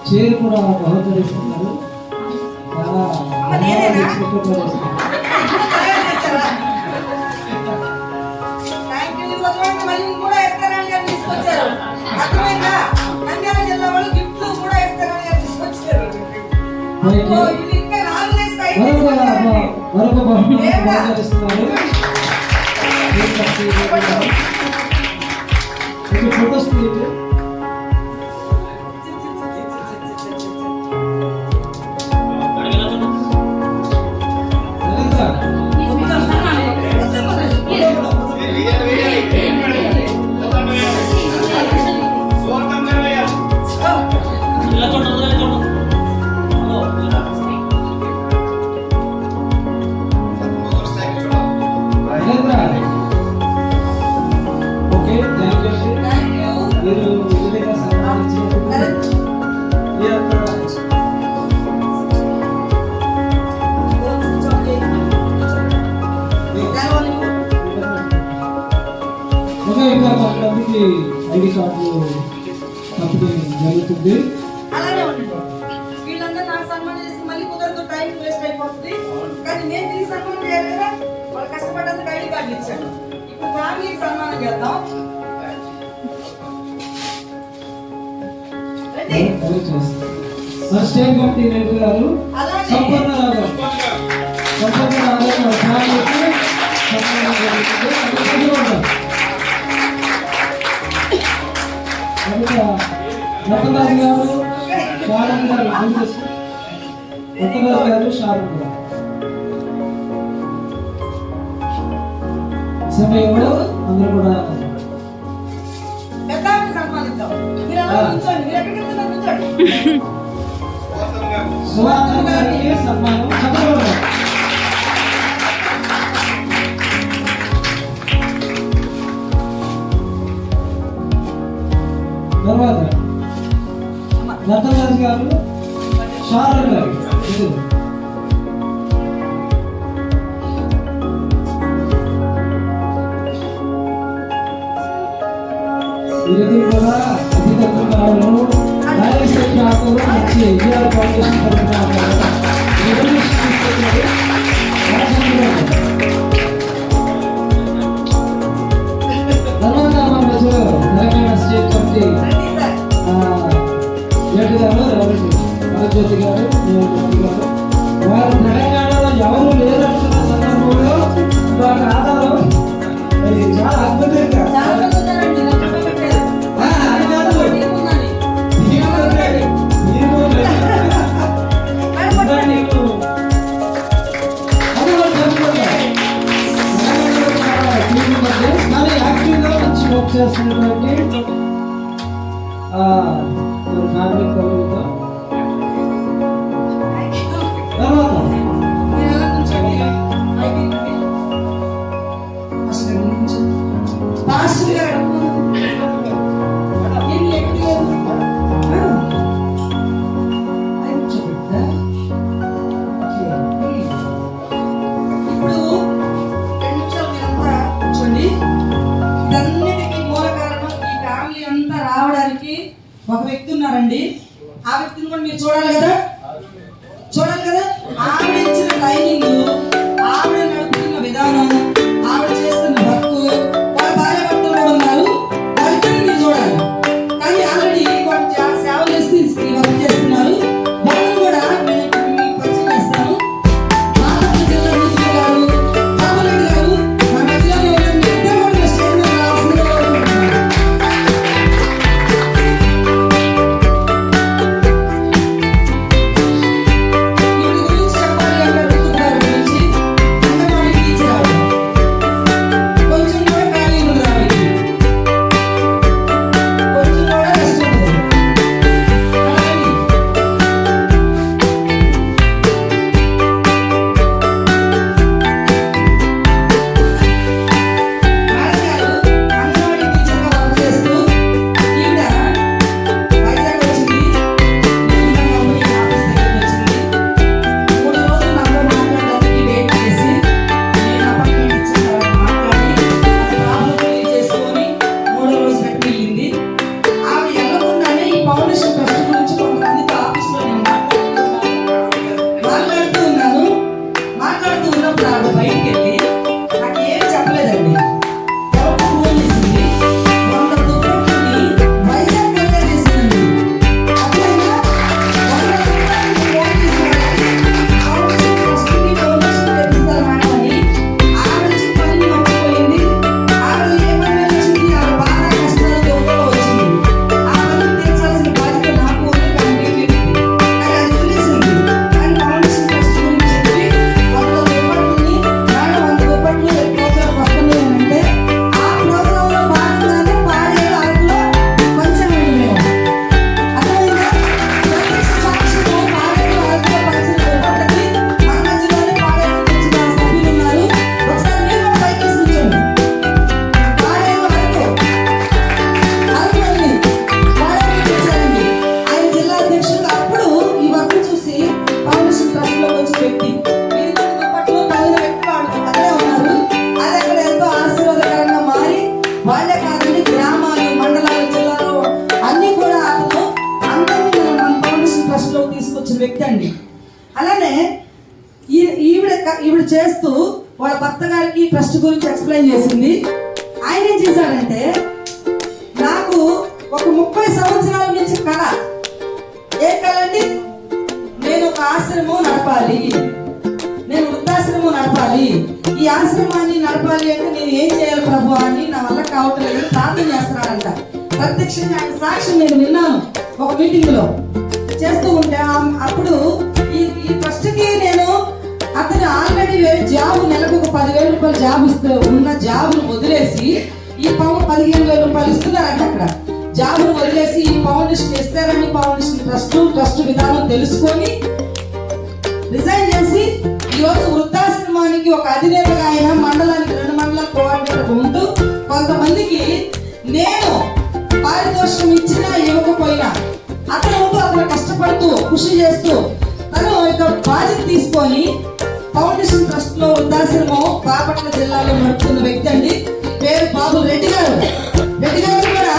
చీర కూడా బహుకరిస్తున్నారు. చాలా మరొక బహుకరిస్తున్నారు. ఫోటోస్ ఐడి కార్డు పంపిణీ జరుగుతుంది. అలానే ఉండండి. వీళ్ళందరూ నాకు సన్మానం చేసి మళ్ళీ కుదరదు, టైం వేస్ట్ అయిపోతుంది. కానీ నేను తిరిగి సన్మానం చేయాలి కదా, వాళ్ళు కష్టపడ్డందుకు ఐడి కార్డు ఇచ్చాను. ఇప్పుడు ఫ్యామిలీకి సన్మానం చేద్దాం. స్టేట్ కమిటీ రెడ్డి గారు సంపూర్ణ రాజు ఫ్యామిలీకి సన్మానం జరుగుతుంది. రతనాథ్ గారు, శారద్ గారు, రతనాథ్ గారు, శారద్ గారు సమయంలో అందరూ కూడా సువార్త గారికి సన్మానం. తర్వాత రతనాథ్ గారు, శారద్ గారు వీరిద్దరు కూడా అధికారులు డయాలసిస్ డాక్టర్లు మంచి ఎన్ఆర్ ఫౌండేషన్ తరఫున తర్వాత మన మధ్యలో తెలంగాణ స్టేట్ కమిటీ జ్యోతి గారు, వారు తెలంగాణలో ఎవరు లేదంటున్న సందర్భంలో వారి ఆధారం చాలా అద్భుతంగా కానీ యాక్టివ్గా మంచి వర్క్ చేస్తున్నటువంటి కార్మిక కౌలుతో ఒక వ్యక్తి ఉన్నారండి. ఆ వ్యక్తిని కూడా మీరు చూడాలి కదా, ఆవిడ ఇచ్చిన ట్రైనింగ్, ఆవిడ నడుపుతున్న విధానం, ఆవిడ చేస్తున్న వర్క్, వాళ్ళ భార్య భర్తలు కూడా ఉన్నారు, వాళ్ళిద్దరిని మీరు చూడాలి. కానీ ఆల్రెడీ కొంచెం సేవలు చేసి వర్క్ చేస్తున్నారు. వాళ్ళని కూడా మీకు పరిచయం చేస్తాను. మాధవ జిల్లా మంత్రి గారు, రామరెడ్డి గారు మన మధ్యలో ఇద్దరు కూడా స్టేజ్ మీద రావాల్సిందిగా గురించి చెప్పాలి అంటే చేస్తూ వాళ్ళ భర్త గారికి ట్రస్ట్ గురించి ఎక్స్ప్లెయిన్ చేసింది. ఆయన ఏం చేశారంటే, నాకు ఒక 30 సంవత్సరాల నుంచి కళ. ఏ కళ అండి? నేను ఒక ఆశ్రమం నడపాలి, నేను వృద్ధాశ్రమం నడపాలి. ఈ ఆశ్రమాన్ని నడపాలి అంటే నేను ఏం చేయాలి ప్రభు అని నా వల్ల కావట్లేదు ప్రార్థన చేస్తున్నాడంట. ప్రత్యక్షంగా ఆయన సాక్ష్యం నేను విన్నాను ఒక మీటింగ్ లో చేస్తూ ఉంటే. అప్పుడు ఈ ట్రస్ట్కి నేను అతను ఆల్రెడీ వేరే జాబ్ నెలకు ఒక 10,000 రూపాయలు జాబ్ ఇస్తూ ఉన్న జాబ్ను వదిలేసి ఈ 15,000 రూపాయలు ఇస్తున్నారంట. అక్కడ జాబ్ను వదిలేసి ఈ ఫౌండేషన్ ఇస్తారని ఫౌండేషన్ ట్రస్ట్ విధానం తెలుసుకొని రిజైన్ చేసి ఈరోజు వృద్ధాశ్రమానికి ఒక అధినేతగా ఆయన మండలానికి 2 మండలాల కోఆర్డినేటర్ ఉంటూ కొంతమందికి నేను పారితోషికం ఇచ్చినా ఇవ్వకపోయినా అతను కష్టపడుతూ కృషి చేస్తూ తను ఒక బాధ్యత తీసుకొని ఫౌండేషన్ ట్రస్ట్ లో వృద్ధాశ్రమం బాపట్ల జిల్లాలో నడుపుతున్న వ్యక్తి అండి. పేరు బాబు రెడ్డి గారు. రెడ్డి గారు కూడా